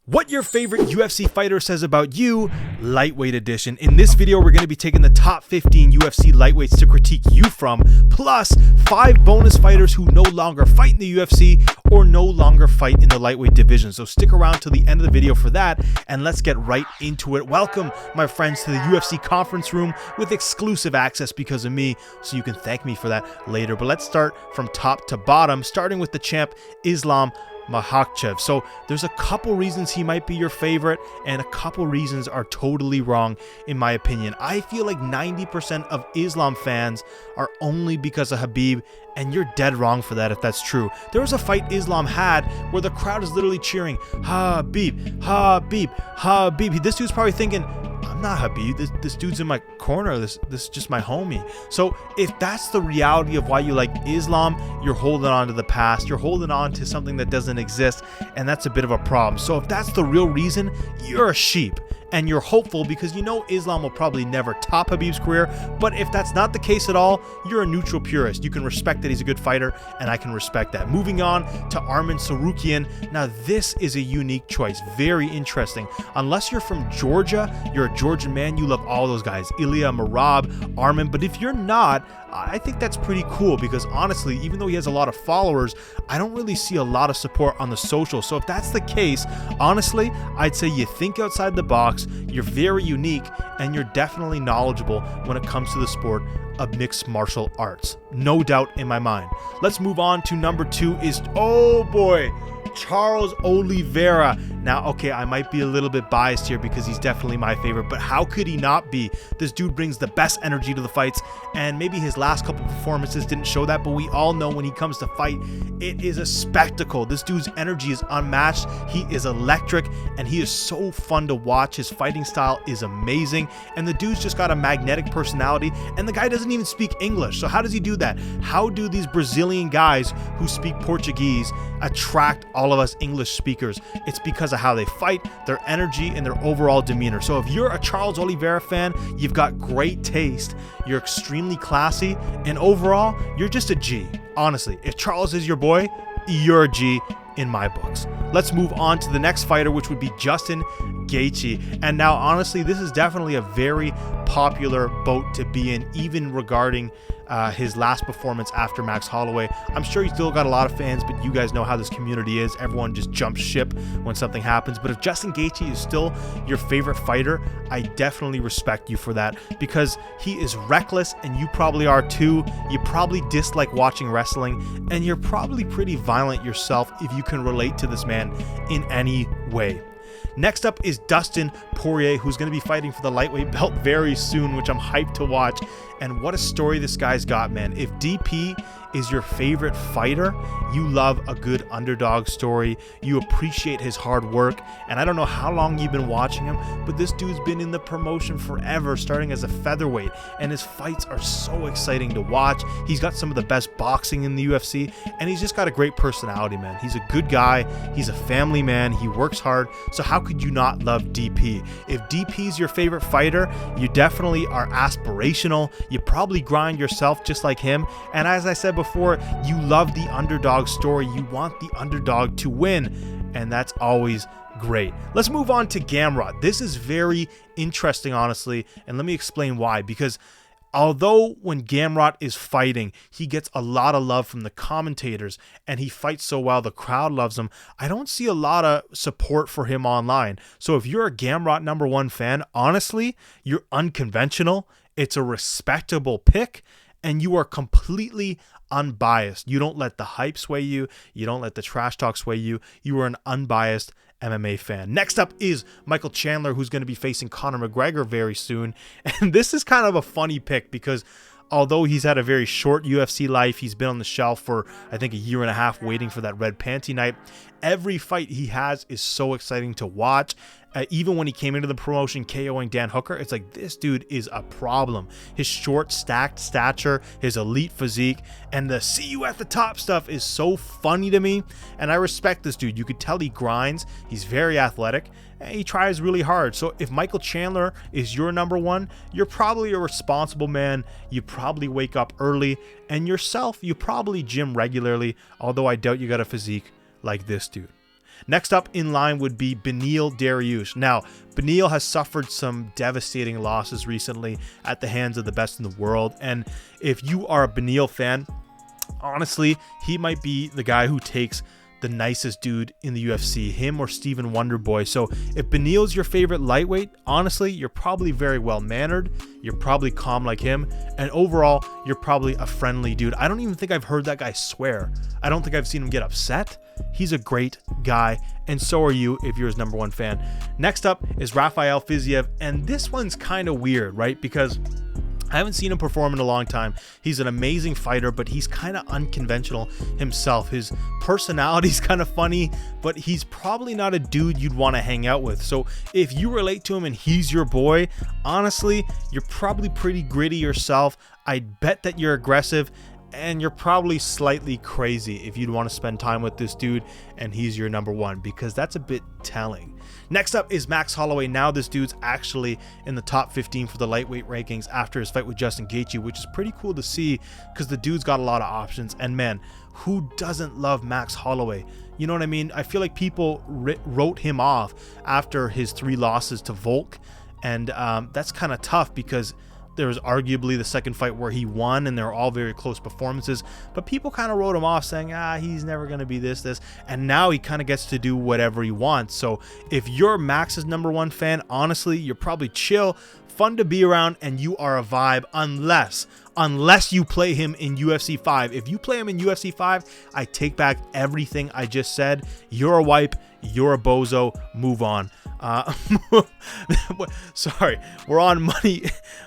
What your favorite UFC fighter says about you, lightweight edition. In this video, we're going to be taking the top 15 UFC lightweights to critique you from, plus 5 bonus fighters who no longer fight in the UFC or no longer fight in the lightweight division. So stick around till the end of the video for that, and let's get right into it. Welcome, my friends, to the UFC conference room with exclusive access because of me, so you can thank me for that later. But let's start from top to bottom, starting with the champ, Islam Makhachev. So there's a couple reasons he might be your favorite, and a couple reasons are totally wrong in my opinion. I feel like 90% of Islam fans are only because of Khabib, and you're dead wrong for that if that's true. There was a fight Islam had where the crowd is literally cheering, Khabib, Khabib, Khabib. This dude's probably thinking, I'm not Khabib, this dude's in my corner, this is just my homie. So if that's the reality of why you like Islam, you're holding on to the past, you're holding on to something that doesn't exist, and that's a bit of a problem. So if that's the real reason, you're a sheep, and you're hopeful because you know Islam will probably never top Khabib's career. But if that's not the case at all, you're a neutral purist. You can respect that he's a good fighter, and I can respect that. Moving on to Arman Tsarukyan. Now this is a unique choice, very interesting. Unless you're from Georgia, you're a Georgian man, you love all those guys, Ilya, Marab, Arman. But if you're not, I think that's pretty cool because honestly, even though he has a lot of followers, I don't really see a lot of support on the social. So if that's the case, honestly, I'd say you think outside the box, you're very unique, and you're definitely knowledgeable when it comes to the sport of mixed martial arts. No doubt in my mind. Let's move on to number 2 is, oh boy, Charles Oliveira. Now, okay, I might be a little bit biased here because he's definitely my favorite, but how could he not be? This dude brings the best energy to the fights, and maybe his last couple performances didn't show that, but we all know when he comes to fight, it is a spectacle. This dude's energy is unmatched. He is electric, and he is so fun to watch. His fighting style is amazing, and the dude's just got a magnetic personality, and the guy doesn't even speak English. So how does he do that? How do these Brazilian guys who speak Portuguese attract all of us English speakers? It's because of how they fight, their energy, and their overall demeanor. So if you're a Charles Oliveira fan, you've got great taste, you're extremely classy, and overall, you're just a G. Honestly, if Charles is your boy, you're a G in my books. Let's move on to the next fighter, which would be Justin Gaethje. And now, honestly, this is definitely a very popular boat to be in, even regarding his last performance after Max Holloway. I'm sure he's still got a lot of fans, but you guys know how this community is. Everyone just jumps ship when something happens. But if Justin Gaethje is still your favorite fighter, I definitely respect you for that, because he is reckless, and you probably are too. You probably dislike watching wrestling, and you're probably pretty violent yourself if you can relate to this man in any way. Next up is Dustin Poirier, who's going to be fighting for the lightweight belt very soon, which I'm hyped to watch. And what a story this guy's got, man. If DP is your favorite fighter, you love a good underdog story, you appreciate his hard work, and I don't know how long you've been watching him, but this dude's been in the promotion forever, starting as a featherweight, and his fights are so exciting to watch. He's got some of the best boxing in the UFC, and he's just got a great personality, man. He's a good guy, he's a family man, he works hard, so how could you not love DP? If DP's your favorite fighter, you definitely are aspirational, you probably grind yourself just like him, and as I said before, you love the underdog story. You want the underdog to win, and that's always great. Let's move on to Gamrot. This is very interesting, honestly, and let me explain why. Because although when Gamrot is fighting, he gets a lot of love from the commentators, and he fights so well, the crowd loves him, I don't see a lot of support for him online. So if you're a Gamrot #1 fan, honestly, you're unconventional. It's a respectable pick, and you are completely unbiased. You don't let the hype sway you. You don't let the trash talk sway you. You are an unbiased MMA fan. Next up is Michael Chandler, who's going to be facing Conor McGregor very soon. And this is kind of a funny pick because although he's had a very short UFC life, he's been on the shelf for, I think, a year and a half waiting for that red panty night. Every fight he has is so exciting to watch. Even when he came into the promotion KOing Dan Hooker, it's like, this dude is a problem. His short, stacked stature, his elite physique, and the see you at the top stuff is so funny to me. And I respect this dude. You could tell he grinds. He's very athletic. And he tries really hard. So if Michael Chandler is your #1, you're probably a responsible man. You probably wake up early. And yourself, you probably gym regularly, although I doubt you got a physique like this dude. Next up in line would be Beneil Dariush. Now, Beneil has suffered some devastating losses recently at the hands of the best in the world. And if you are a Beneil fan, honestly, he might be the guy who takes the nicest dude in the UFC, him or Stephen Wonderboy. So if Beneil's your favorite lightweight, honestly, you're probably very well mannered. You're probably calm like him. And overall, you're probably a friendly dude. I don't even think I've heard that guy swear. I don't think I've seen him get upset. He's a great guy, and so are you if you're his #1 fan. Next up is Rafael Fiziev, and this one's kind of weird, right? Because I haven't seen him perform in a long time. He's an amazing fighter, but he's kind of unconventional himself. His personality's kind of funny, but he's probably not a dude you'd want to hang out with. So if you relate to him and he's your boy, honestly, you're probably pretty gritty yourself. I'd bet that you're aggressive, and you're probably slightly crazy if you'd want to spend time with this dude and he's your #1, because that's a bit telling. Next up is Max Holloway. Now this dude's actually in the top 15 for the lightweight rankings after his fight with Justin Gaethje, which is pretty cool to see because the dude's got a lot of options. And man, who doesn't love Max Holloway? You know what I mean? I feel like people wrote him off after his 3 losses to Volk, and that's kind of tough because there was arguably the second fight where he won, and they're all very close performances, but people kind of wrote him off saying, he's never going to be this, and now he kind of gets to do whatever he wants. So if you're Max's #1 fan, honestly, you're probably chill, fun to be around, and you are a vibe unless you play him in UFC 5. If you play him in UFC 5, I take back everything I just said. You're a wipe, you're a bozo, move on. Sorry, we're on Money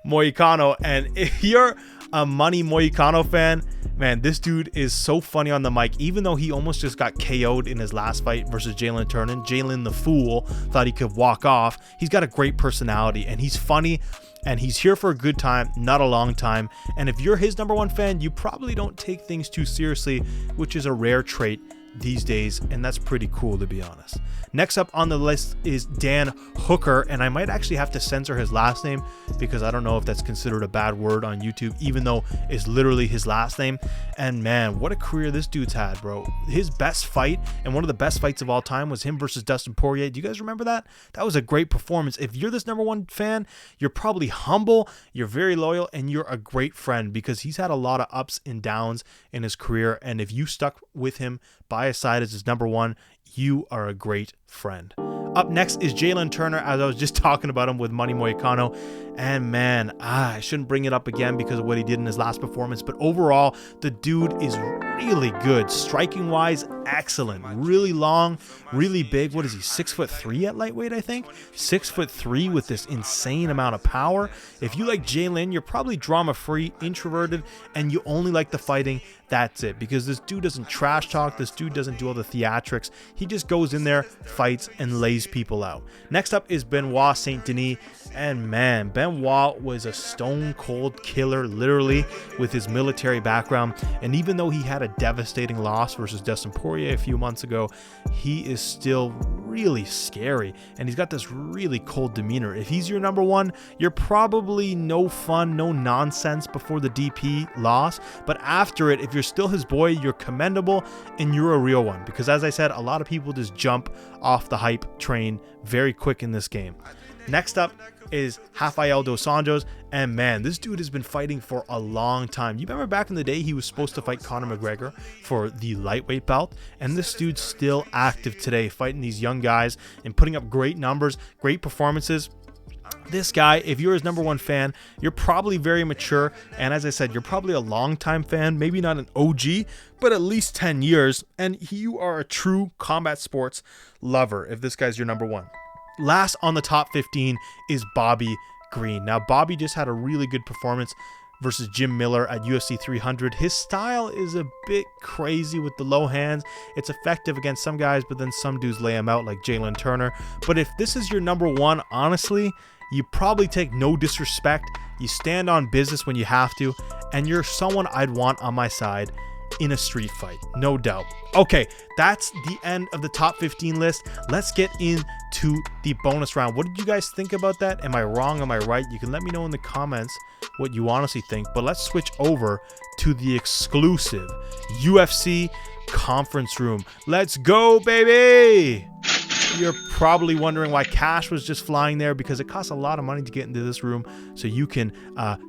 Moicano, and if you're a Money Moicano fan, man, this dude is so funny on the mic. Even though he almost just got KO'd in his last fight versus Jalen Turner, Jalen the fool thought he could walk off. He's got a great personality, and he's funny, and he's here for a good time, not a long time. And if you're his #1 fan, you probably don't take things too seriously, which is a rare trait these days, and that's pretty cool, to be honest. Next up on the list is Dan Hooker, and I might actually have to censor his last name because I don't know if that's considered a bad word on YouTube, even though it's literally his last name. And man, what a career this dude's had, bro. His best fight, and one of the best fights of all time, was him versus Dustin Poirier. Do you guys remember that? That was a great performance. If you're this #1 fan, you're probably humble, you're very loyal, and you're a great friend because he's had a lot of ups and downs in his career, and if you stuck with him by his side as his #1, you are a great friend. Up next is Jalen Turner, as I was just talking about him with Money Moicano. And man, I shouldn't bring it up again because of what he did in his last performance, but overall, the dude is really good. Striking wise, excellent. Really long, really big. What is he, 6'3" at lightweight, I think? 6'3" with this insane amount of power. If you like Jalen, you're probably drama-free, introverted, and you only like the fighting. That's it, because this dude doesn't trash talk. This dude doesn't do all the theatrics. He just goes in there, fights, and lays people out. Next up is Benoit Saint Denis, and man, Benoit was a stone cold killer, literally, with his military background. And even though he had a devastating loss versus Dustin Poirier a few months ago, he is still really scary, and he's got this really cold demeanor. If he's your #1, you're probably no fun, no nonsense before the DP loss, but after it, if you're still his boy, you're commendable and you're a real one, because as I said, a lot of people just jump off the hype train very quick in this game. Next up is Rafael dos Anjos, and man, this dude has been fighting for a long time. You remember back in the day, he was supposed to fight Conor McGregor for the lightweight belt, and this dude's still active today, fighting these young guys and putting up great numbers, great performances. This guy, if you're his #1 fan, you're probably very mature, and as I said, you're probably a long-time fan, maybe not an OG, but at least 10 years, and you are a true combat sports lover if this guy's your #1. Last on the top 15 is Bobby Green. Now, Bobby just had a really good performance versus Jim Miller at UFC 300. His style is a bit crazy with the low hands. It's effective against some guys, but then some dudes lay him out like Jalen Turner. But if this is your #1, honestly, you probably take no disrespect. You stand on business when you have to, and you're someone I'd want on my side in a street fight, no doubt. Okay, that's the end of the top 15 list. Let's get into the bonus round. What did you guys think about that? Am I wrong? Am I right? You can let me know in the comments what you honestly think, but let's switch over to the exclusive UFC conference room. Let's go, baby! You're probably wondering why Cash was just flying there, because it costs a lot of money to get into this room, so you can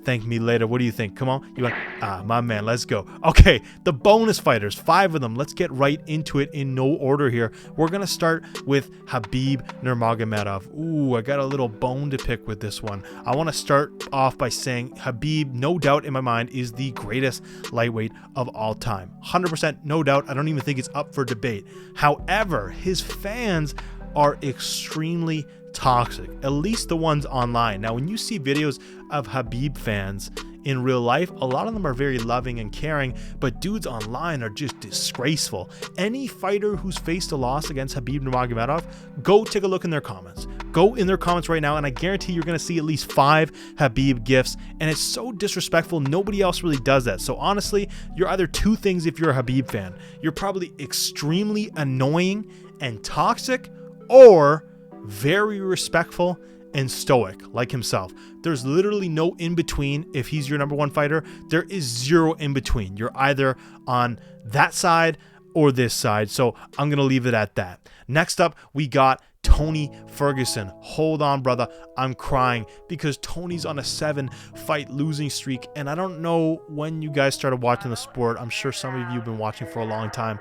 thank me later. What do you think? Come on. You want, my man, let's go. Okay, the bonus fighters, 5 of them. Let's get right into it in no order here. We're going to start with Khabib Nurmagomedov. Ooh, I got a little bone to pick with this one. I want to start off by saying Khabib, no doubt in my mind, is the greatest lightweight of all time. 100%, no doubt. I don't even think it's up for debate. However, his fans are extremely toxic, at least the ones online. Now, when you see videos of Khabib fans in real life, a lot of them are very loving and caring, but dudes online are just disgraceful. Any fighter who's faced a loss against Khabib Nurmagomedov, go take a look in their comments. Go in their comments right now, and I guarantee you're going to see at least 5 Khabib gifs, and it's so disrespectful. Nobody else really does that. So honestly, you're either two things if you're a Khabib fan. You're probably extremely annoying and toxic, or very respectful and stoic like himself. There's literally no in between. If he's your number one fighter, there is zero in between. You're either on that side or this side. So I'm going to leave it at that. Next up, we got Tony Ferguson. Hold on, brother. I'm crying because Tony's on a 7-fight losing streak. And I don't know when you guys started watching the sport. I'm sure some of you have been watching for a long time.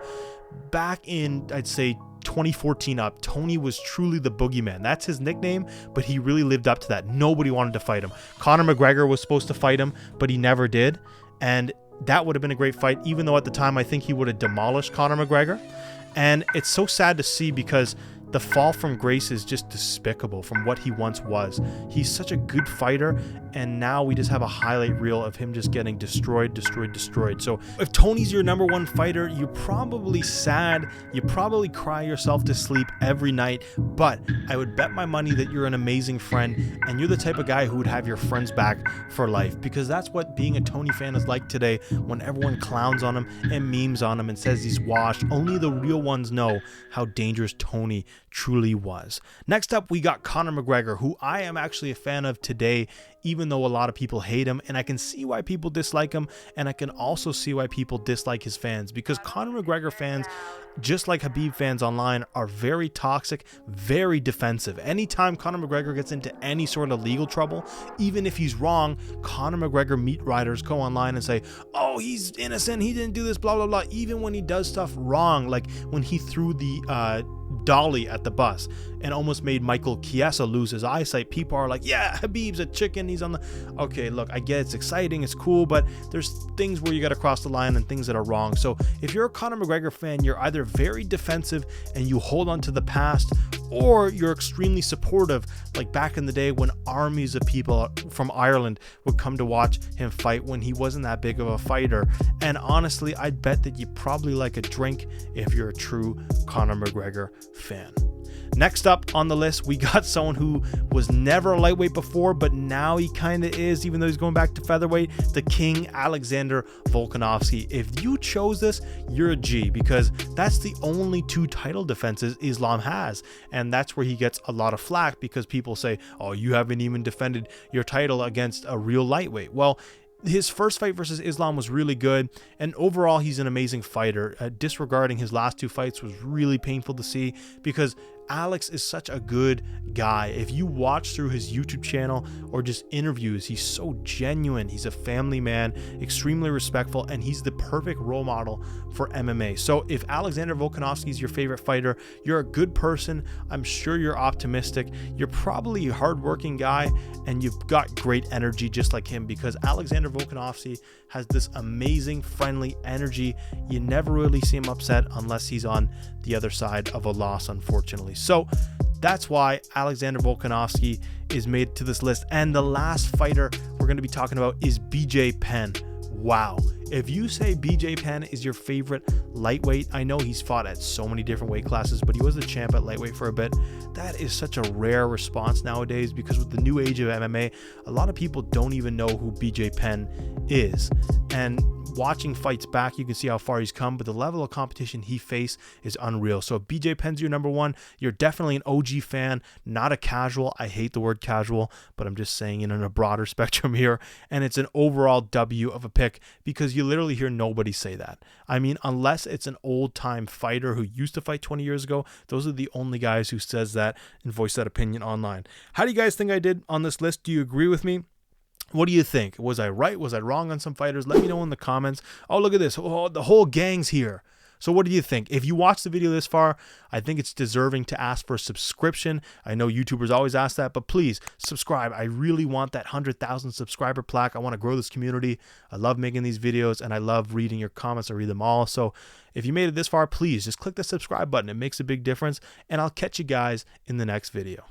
Back in, I'd say, 2014 up, Tony was truly the boogeyman. That's his nickname, but he really lived up to that. Nobody wanted to fight him. Conor McGregor was supposed to fight him, but he never did. And that would have been a great fight, even though at the time I think he would have demolished Conor McGregor. And it's so sad to see because the fall from grace is just despicable from what he once was. He's such a good fighter, and now we just have a highlight reel of him just getting destroyed. So if Tony's your number one fighter, you're probably sad. You probably cry yourself to sleep every night, but I would bet my money that you're an amazing friend, and you're the type of guy who would have your friends back for life, because that's what being a Tony fan is like today, when everyone clowns on him and memes on him and says he's washed. Only the real ones know how dangerous Tony truly was. Next up, we got Conor McGregor, who I am actually a fan of today, even though a lot of people hate him, and I can see why people dislike him, and I can also see why people dislike his fans, because Conor McGregor fans, just like Khabib fans online, are very toxic, very defensive. Anytime Conor McGregor gets into any sort of legal trouble, even if he's wrong, Conor McGregor meat riders go online and say, oh, he's innocent, he didn't do this, blah, blah, blah, even when he does stuff wrong, like when he threw the dolly at the bus and almost made Michael Chiesa lose his eyesight. People are like, yeah, Khabib's a chicken, he's on the... Okay, look, I get it's exciting, it's cool, but there's things where you got to cross the line and things that are wrong. So if you're a Conor McGregor fan, you're either very defensive and you hold on to the past, or you're extremely supportive, like back in the day when armies of people from Ireland would come to watch him fight when he wasn't that big of a fighter. And honestly, I'd bet that you probably like a drink if you're a true Conor McGregor fan. Next up on the list, we got someone who was never a lightweight before, but now he kind of is, even though he's going back to featherweight, the King, Alexander Volkanovski. If you chose this, you're a G, because that's the only 2 title defenses Islam has, and that's where he gets a lot of flack, because people say, oh, you haven't even defended your title against a real lightweight. Well, his first fight versus Islam was really good, and overall he's an amazing fighter. Disregarding his last 2 fights was really painful to see, because Alex is such a good guy. If you watch through his YouTube channel or just interviews, he's so genuine. He's a family man, extremely respectful, and he's the perfect role model for MMA. So if Alexander Volkanovski is your favorite fighter, you're a good person. I'm sure you're optimistic. You're probably a hardworking guy, and you've got great energy just like him, because Alexander Volkanovski has this amazing, friendly energy. You never really see him upset unless he's on the other side of a loss, unfortunately. So that's why Alexander Volkanovski is made to this list. And the last fighter we're going to be talking about is BJ Penn. Wow. If you say BJ Penn is your favorite lightweight, I know he's fought at so many different weight classes, but he was the champ at lightweight for a bit. That is such a rare response nowadays, because with the new age of MMA, a lot of people don't even know who BJ Penn is. And watching fights back, you can see how far he's come, but the level of competition he faced is unreal. So if BJ Penn's your number one, you're definitely an OG fan, not a casual. I hate the word casual, but I'm just saying it in a broader spectrum here. And it's an overall W of a pick because you literally hear nobody say that. I mean, unless it's an old-time fighter who used to fight 20 years ago, those are the only guys who says that and voice that opinion online. How do you guys think I did on this list? Do you agree with me? What do you think? Was I right? Was I wrong on some fighters? Let me know in the comments. Oh, look at this. Oh, the whole gang's here. So what do you think? If you watched the video this far, I think it's deserving to ask for a subscription. I know YouTubers always ask that, but please subscribe. I really want that 100,000 subscriber plaque. I want to grow this community. I love making these videos, and I love reading your comments. I read them all. So if you made it this far, please just click the subscribe button. It makes a big difference, and I'll catch you guys in the next video.